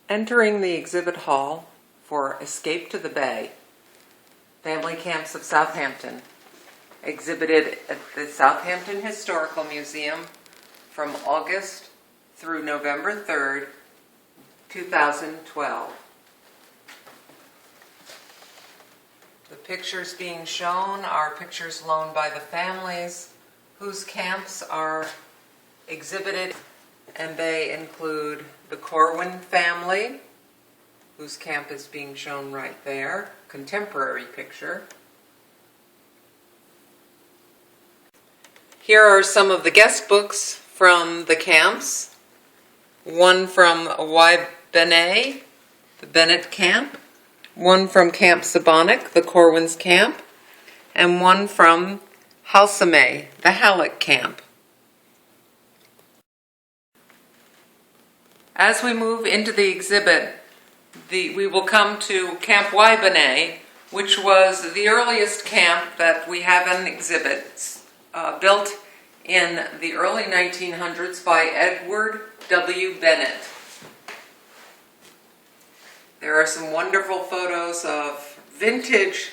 Entering the exhibit hall for Escape to the Bay, Family Camps of Southampton, exhibited at the Southampton Historical Museum from August through November 3rd, 2012. The pictures being shown are pictures loaned by the families whose camps are exhibited, and they include the Corwin family, whose camp is being shown right there, contemporary picture. Here are some of the guest books from the camps. One from Waibenay, the Bennett camp, one from Camp Sabonic, the Corwins camp, and one from Halsamay, the Halleck camp. As we move into the exhibit, we will come to Camp Waibenay, which was the earliest camp that we have in exhibits, built in the early 1900s by Edward W. Bennett. There are some wonderful photos of vintage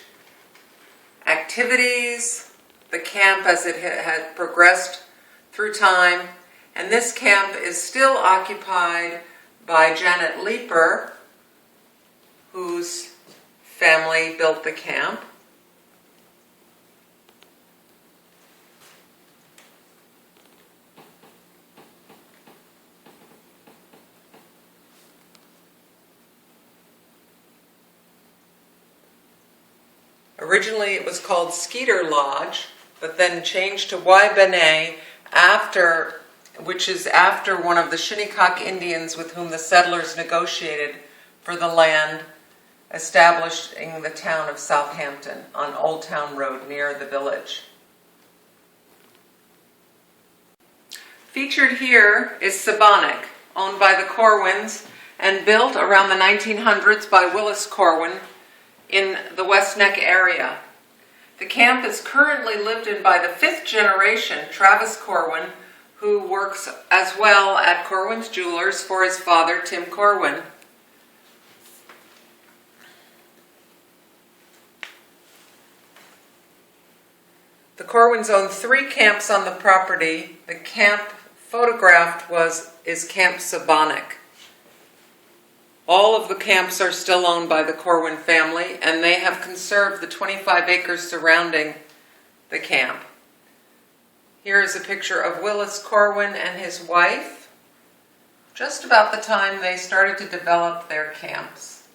activities, the camp as it had progressed through time. And this camp is still occupied by Janet Leeper, whose family built the camp. Originally it was called Skeeter Lodge, but then changed to Waibenay which is after one of the Shinnecock Indians with whom the settlers negotiated for the land establishing the town of Southampton on Old Town Road near the village. Featured here is Sabonic, owned by the Corwins and built around the 1900s by Willis Corwin in the West Neck area. The camp is currently lived in by the fifth generation, Travis Corwin, who works as well at Corwin's Jewelers for his father, Tim Corwin. The Corwins own 3 camps on the property. The camp photographed is Camp Sabonic. All of the camps are still owned by the Corwin family, and they have conserved the 25 acres surrounding the camp. Here is a picture of Willis Corwin and his wife, just about the time they started to develop their camps.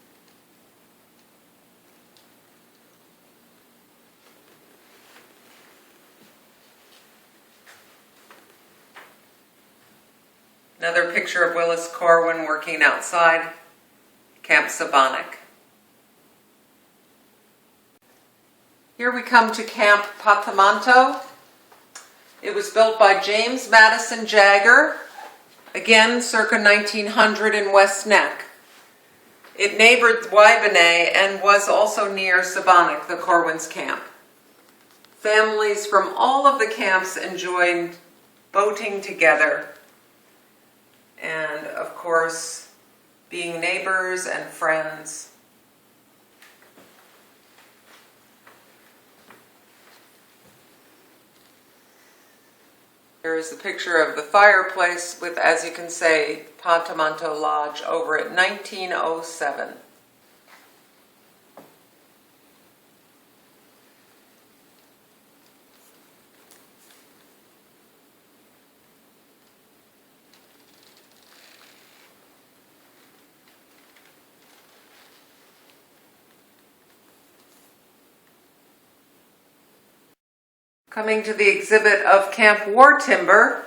Another picture of Willis Corwin working outside Camp Sabonic. Here we come to Camp Patamanto. It was built by James Madison Jagger, again circa 1900 in West Neck. It neighbored Waibenay and was also near Sabonic, the Corwins camp. Families from all of the camps enjoyed boating together and, of course, being neighbors and friends. Here is a picture of the fireplace with, as you can say, Patamanto Lodge over at 1907. Coming to the exhibit of Camp War Timber,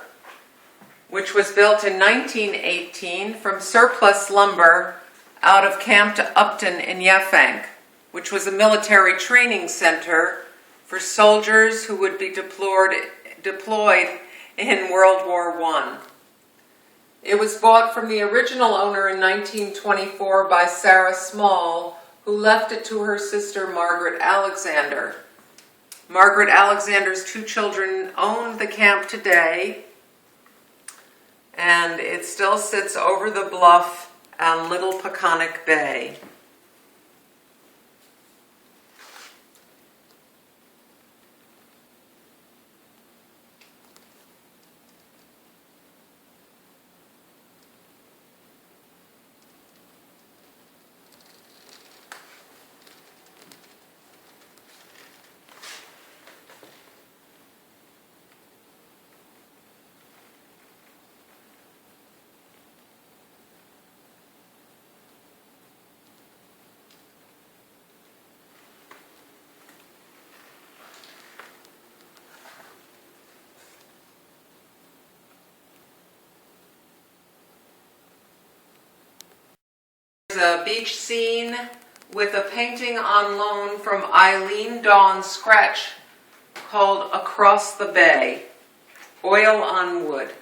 which was built in 1918 from surplus lumber out of Camp Upton in Yafank, which was a military training center for soldiers who would be deployed in World War I. It was bought from the original owner in 1924 by Sarah Small, who left it to her sister Margaret Alexander. Margaret Alexander's 2 children own the camp today, and it still sits over the bluff on Little Peconic Bay. A beach scene with a painting on loan from Eileen Dawn Scratch called Across the Bay, oil on wood.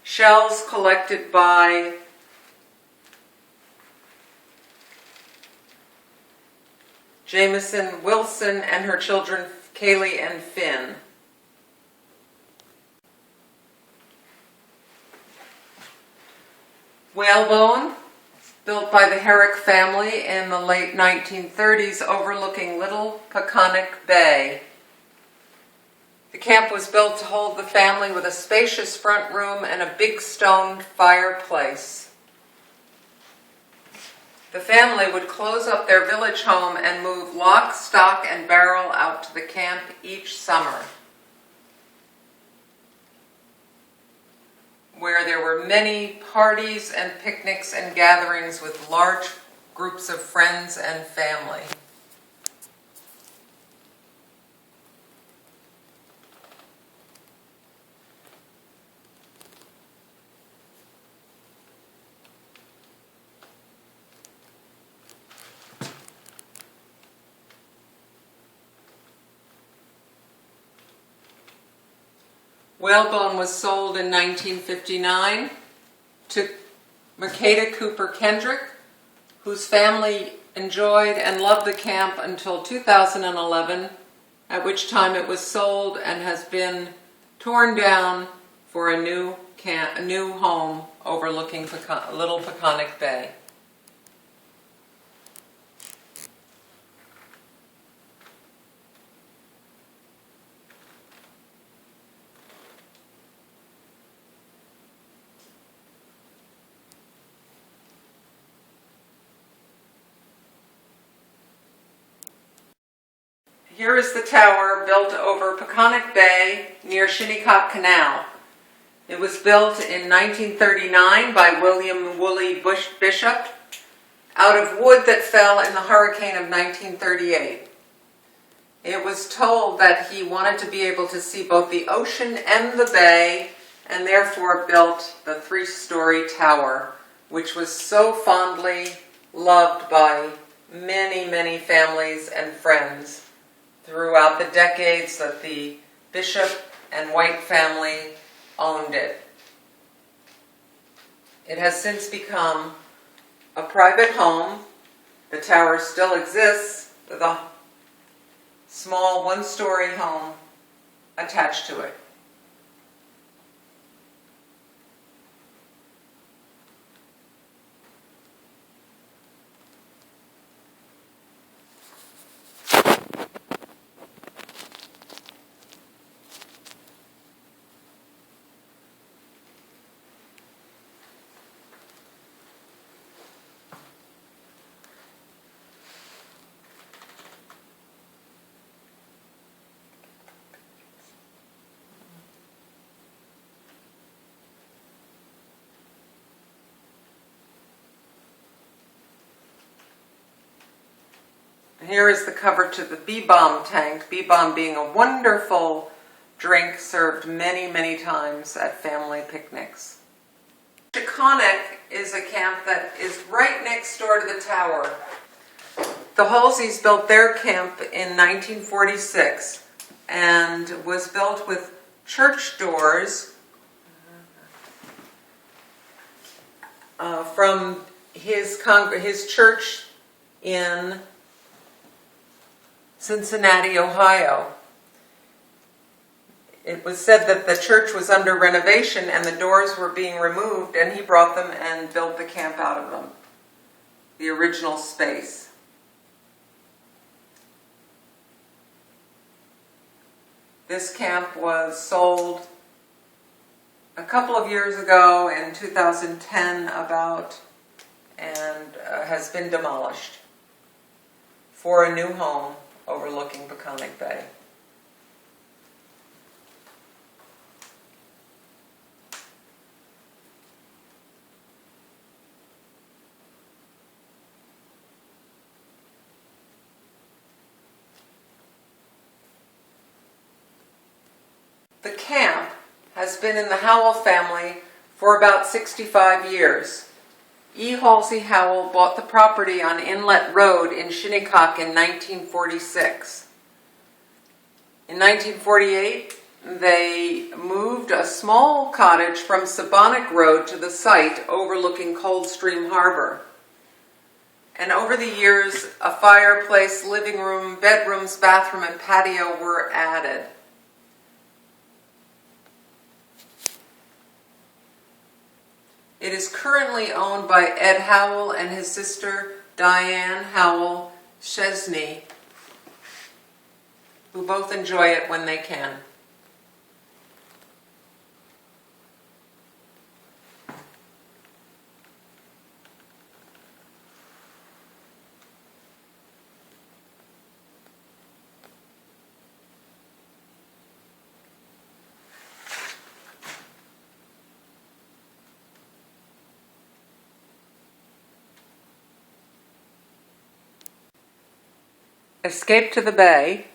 Shells collected by Jameson Wilson and her children Kaylee and Finn. Whalebone, built by the Herrick family in the late 1930s, overlooking Little Peconic Bay. The camp was built to hold the family with a spacious front room and a big stone fireplace. The family would close up their village home and move lock, stock, and barrel out to the camp each summer, where there were many parties and picnics and gatherings with large groups of friends and family. Whalebone was sold in 1959 to Mercator Cooper Kendrick, whose family enjoyed and loved the camp until 2011, at which time it was sold and has been torn down for a new home overlooking Little Peconic Bay. Here is the tower built over Peconic Bay near Shinnecock Canal. It was built in 1939 by William Woolley Bishop out of wood that fell in the hurricane of 1938. It was told that he wanted to be able to see both the ocean and the bay, and therefore built the three-story tower, which was so fondly loved by many, many families and friends throughout the decades that the Bishop and White family owned it. It has since become a private home. The tower still exists with a small one-story home attached to it. Here is the cover to the bee-balm tank, bee-balm being a wonderful drink served many, many times at family picnics. Peconic is a camp that is right next door to the tower. The Halseys built their camp in 1946 and was built with church doors from his church in Cincinnati, Ohio. It was said that the church was under renovation and the doors were being removed, and he brought them and built the camp out of them, the original space. This camp was sold a couple of years ago, in 2010 about, and has been demolished for a new home overlooking Peconic Bay. The camp has been in the Howell family for about 65 years. E. Halsey Howell bought the property on Inlet Road in Shinnecock in 1946. In 1948, they moved a small cottage from Sabonic Road to the site overlooking Coldstream Harbor. And over the years, a fireplace, living room, bedrooms, bathroom, and patio were added. It is currently owned by Ed Howell and his sister Diane Howell Chesney, who both enjoy it when they can. Escape to the Bay.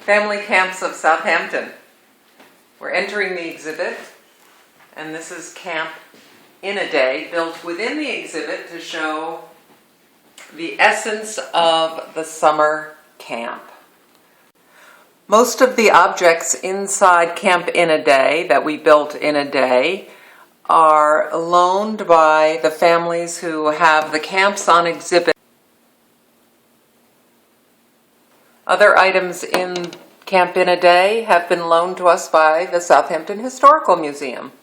Family Camps of Southampton. We're entering the exhibit, and this is Camp in a Day, built within the exhibit to show the essence of the summer camp. Most of the objects inside Camp in a Day that we built in a day are loaned by the families who have the camps on exhibit. Other items in Camp in a Day have been loaned to us by the Southampton Historical Museum.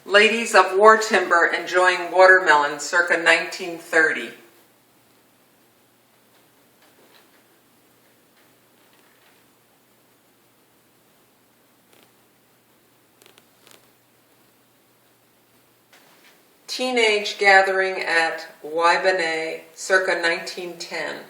Ladies of War Timber enjoying watermelon circa 1930. Teenage gathering at Waibanay circa 1910.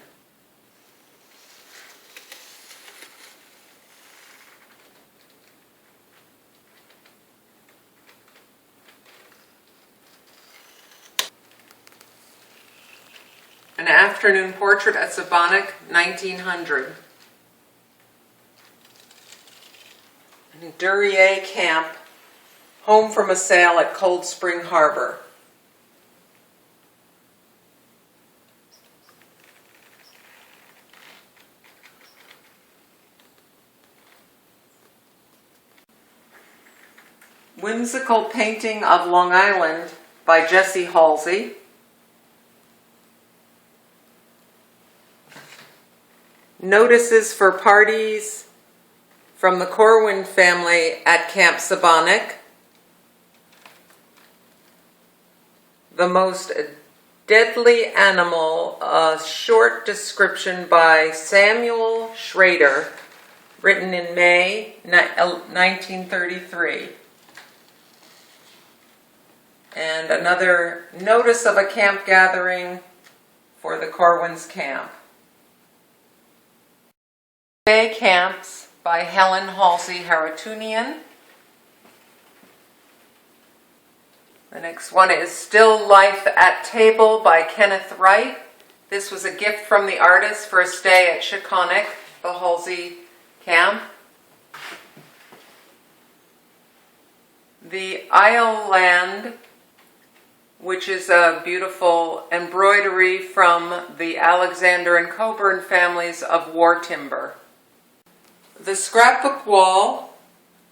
An afternoon portrait at Sabonic, 1900. Duryea Camp, home from a sail at Cold Spring Harbor. Whimsical painting of Long Island by Jesse Halsey. Notices for parties from the Corwin family at Camp Sabonic. The Most Deadly Animal, a short description by Samuel Schrader, written in May 1933. And another notice of a camp gathering for the Corwins camp. Bay Camps by Helen Halsey Haratunian. The next one is Still Life at Table by Kenneth Wright, This was a gift from the artist for a stay at Shikonik, the Halsey camp. The Island, which is a beautiful embroidery from the Alexander and Coburn families of war timber. The scrapbook wall,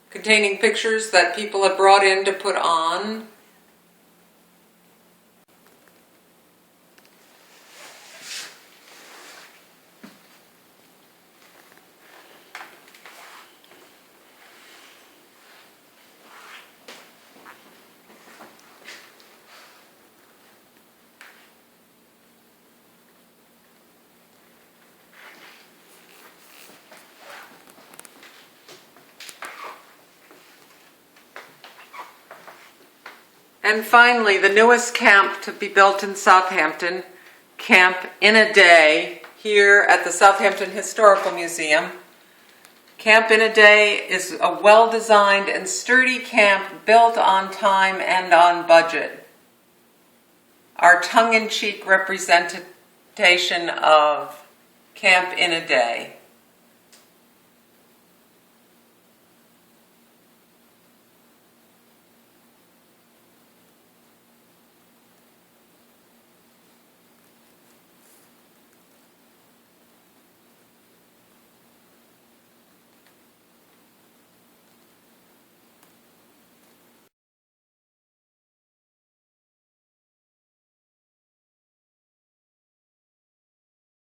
containing pictures that people have brought in to put on. And finally, the newest camp to be built in Southampton, Camp in a Day, here at the Southampton Historical Museum. Camp in a Day is a well-designed and sturdy camp built on time and on budget. Our tongue-in-cheek representation of Camp in a Day.